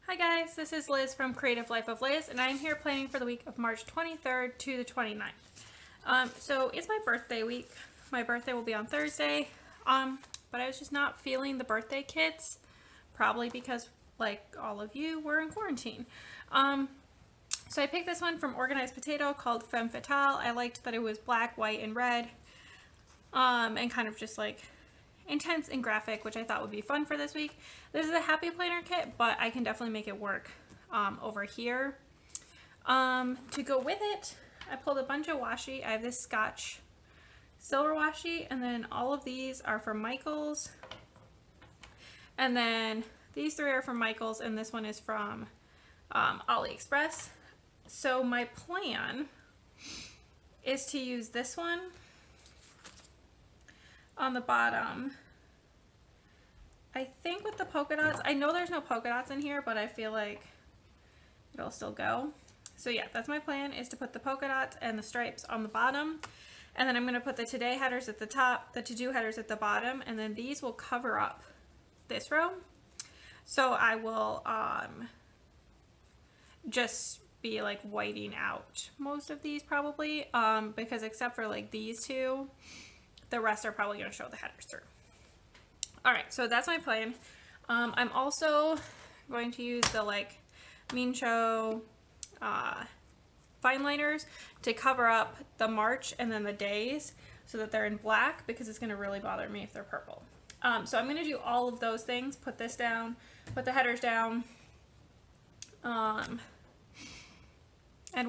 Hi guys, this is Liz from Creative Life of Liz, and I'm here planning for the week of March 23rd to the 29th. So it's my birthday week. My birthday will be on Thursday, but I was just not feeling the birthday kits, probably because, like all of you, we're in quarantine. So I picked this one from Organized Potato called Femme Fatale. I liked that it was black, white, and red, and kind of just like intense and graphic, which I thought would be fun for this week. This is a happy planner kit, but I can definitely make it work over here. To go with it, I pulled a bunch of washi. I have this Scotch silver washi, and then all of these are from Michaels. And then these three are from Michaels, and this one is from AliExpress. So my plan is to use this one on the bottom. I think with the polka dots, I know there's no polka dots in here, but I feel like it'll still go. So yeah, that's my plan, is to put the polka dots and the stripes on the bottom. And then I'm going to put the today headers at the top, the to-do headers at the bottom, and then these will cover up this row. So I will just be like whiting out most of these probably, because except for like these two, the rest are probably going to show the headers through. All right, so that's my plan. I'm also going to use the like Mean Show fine liners to cover up the March and then the days so that they're in black, because it's going to really bother me if they're purple. So I'm going to do all of those things, put this down, put the headers down, and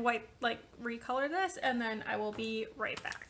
white, like recolor this, and then I will be right back.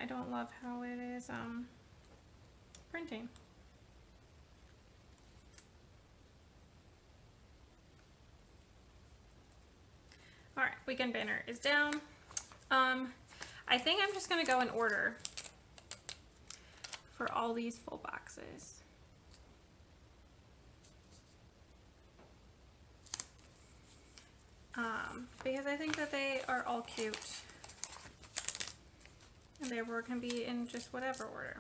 I don't love how it is printing. All right, weekend banner is down. I think I'm just gonna go in order for all these full boxes. Because I think that they are all cute, and therefore can be in just whatever order.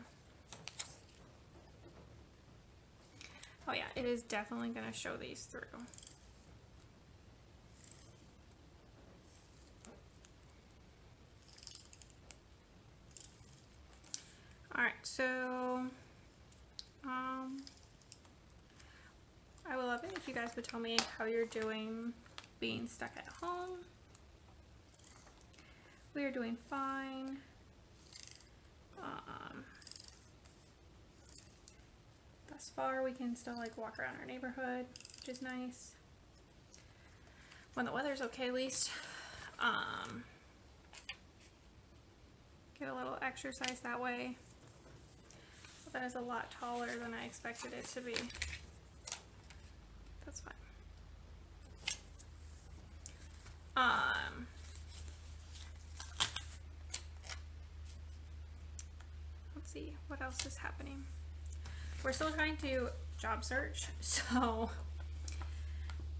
Oh yeah, it is definitely going to show these through. Alright, so I would love it if you guys would tell me how you're doing being stuck at home. We are doing fine. Thus far, we can still like walk around our neighborhood, which is nice. When the weather's okay, at least. Get a little exercise that way. But that is a lot taller than I expected it to be. That's fine. Let's see what else is happening. We're still trying to job search, so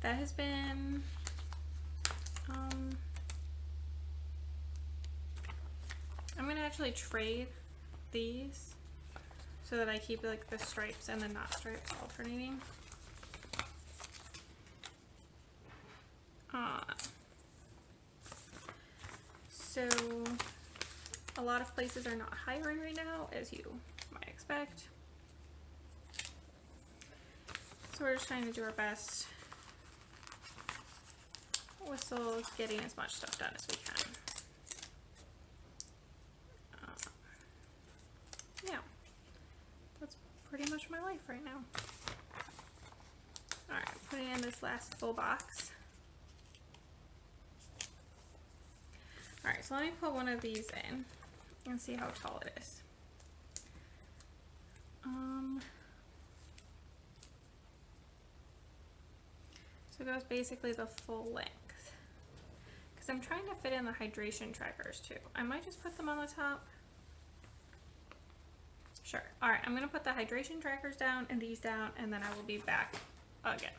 that has been I'm gonna actually trade these so that I keep like the stripes and the not stripes alternating. So a lot of places are not hiring right now, as you might expect. So we're just trying to do our best with still getting as much stuff done as we can. Yeah, that's pretty much my life right now. Alright, putting in this last full box. Alright, so let me put one of these in and see how tall it is. So it goes basically the full length. Because I'm trying to fit in the hydration trackers too. I might just put them on the top. Sure. Alright, I'm going to put the hydration trackers down and these down, and then I will be back again.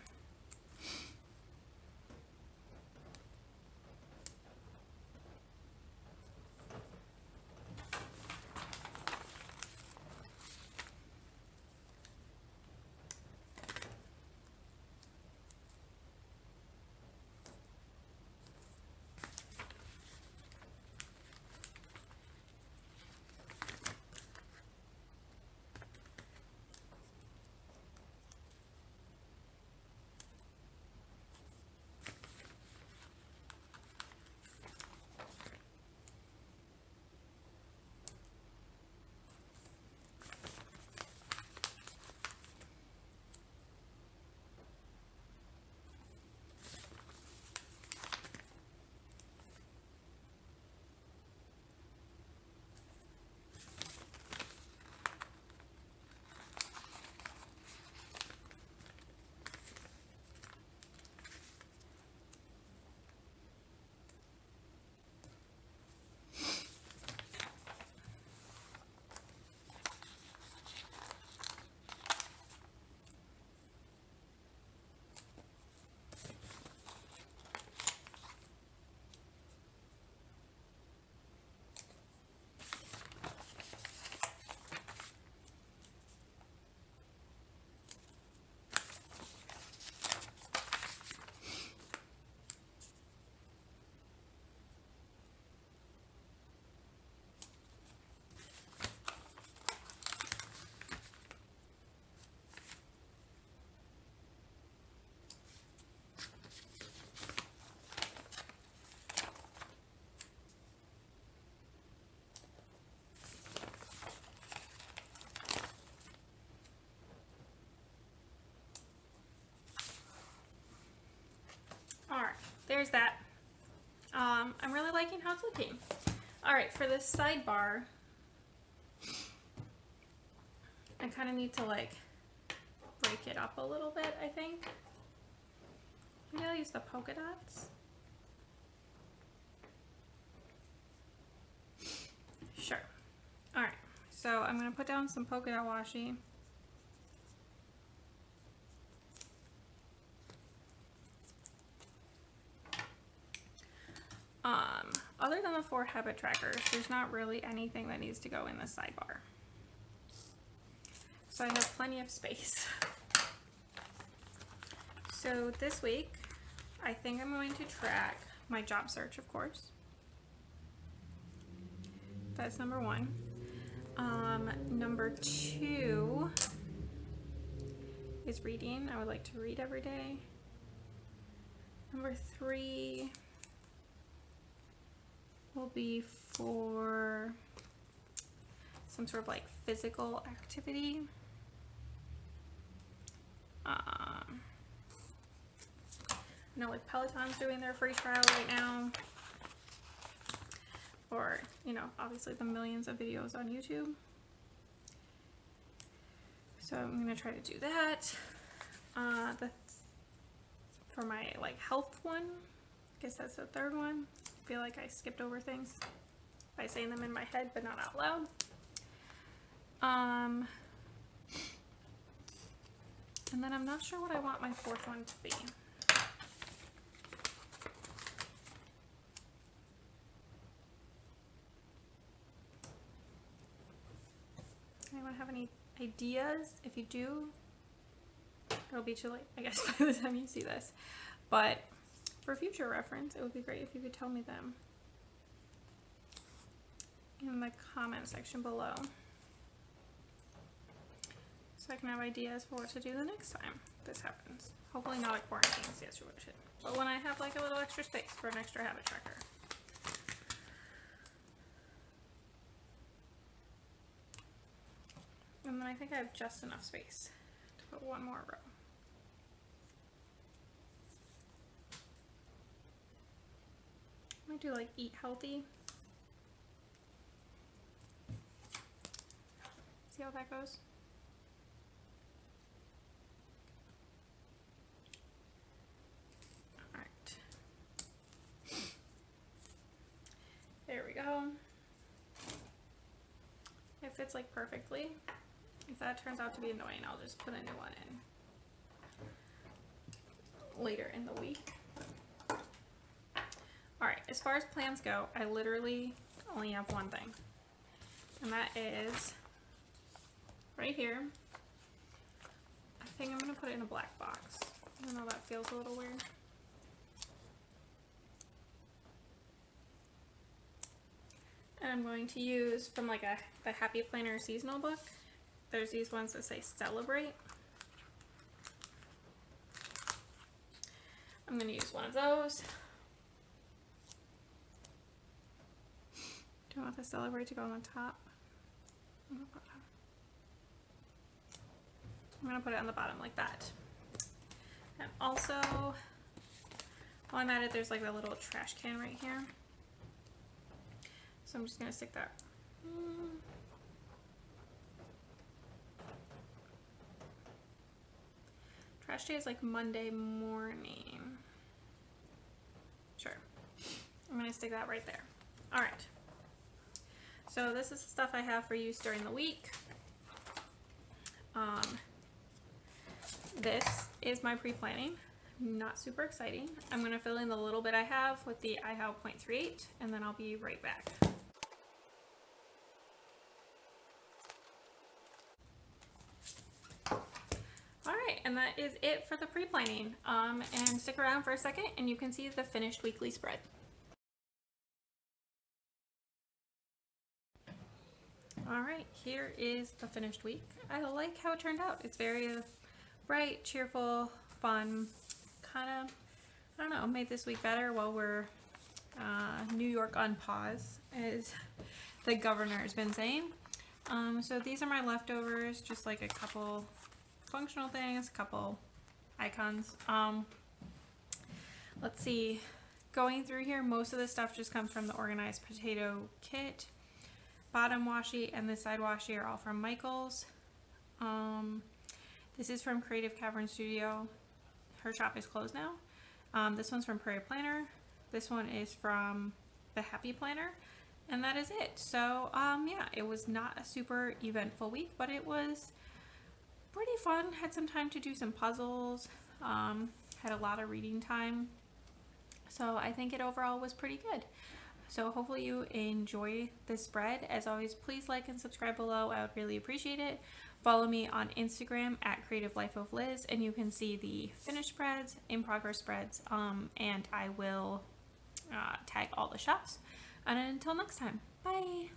Alright, there's that. I'm really liking how it's looking. Alright, for this sidebar, I kind of need to like break it up a little bit, I think. Maybe I'll use the polka dots. Sure. Alright, so I'm going to put down some polka dot washi. Other than the 4 habit trackers, there's not really anything that needs to go in the sidebar. So I have plenty of space. So this week, I think I'm going to track my job search, of course. That's number 1. Number 2 is reading. I would like to read every day. Number 3 will be for some sort of like physical activity. I know like Peloton's doing their free trial right now, or you know, obviously the millions of videos on YouTube. So I'm gonna try to do that. For my like health one, I guess that's the 3rd one. I feel like I skipped over things by saying them in my head but not out loud. And then I'm not sure what I want my 4th one to be. any ideas. If you do, it'll be too late, I guess, by the time you see this. But for future reference, it would be great if you could tell me them in the comment section below, so I can have ideas for what to do the next time this happens. Hopefully not a quarantine situation, but when I have like a little extra space for an extra habit tracker. And then I think I have just enough space to put one more row. I might do like eat healthy. See how that goes? All right. There we go. It fits like perfectly. If that turns out to be annoying, I'll just put a new one in later in the week. Alright, as far as plans go, I literally only have one thing. And that is right here. I think I'm going to put it in a black box. I know that feels a little weird. And I'm going to use from like the Happy Planner seasonal book. There's these ones that say celebrate. I'm going to use one of those. Do I want the celebrate to go on the top? I'm going to put it on the bottom like that. And also, while I'm at it, there's like a little trash can right here. So I'm just going to stick that. Trash day is like Monday morning. Sure. I'm going to stick that right there. All right. So this is the stuff I have for use during the week. This is my pre-planning. Not super exciting. I'm going to fill in the little bit I have with the iHow 0.38 and then I'll be right back. Alright, and that is it for the pre-planning. And stick around for a second and you can see the finished weekly spread. Alright, here is the finished week. I like how it turned out. It's very bright, cheerful, fun, kind of, I don't know, made this week better while we're New York on pause, as the governor has been saying. So these are my leftovers, just like a couple functional things, a couple icons. Let's see, going through here, most of this stuff just comes from the Organized Potato Kit. Bottom washi and the side washi are all from Michael's. This is from Cavern Studio. Her shop is closed now. This one's from Prairie Planner. This one is from the Happy Planner. And that is it. So yeah, it was not a super eventful week, but it was pretty fun. Had some time to do some puzzles. Had a lot of reading time. So I think it overall was pretty good. So hopefully you enjoy this spread. As always, please like and subscribe below. I would really appreciate it. Follow me on Instagram at Creative Life of Liz, and you can see the finished spreads, in progress spreads, and I will tag all the shops. And until next time, bye.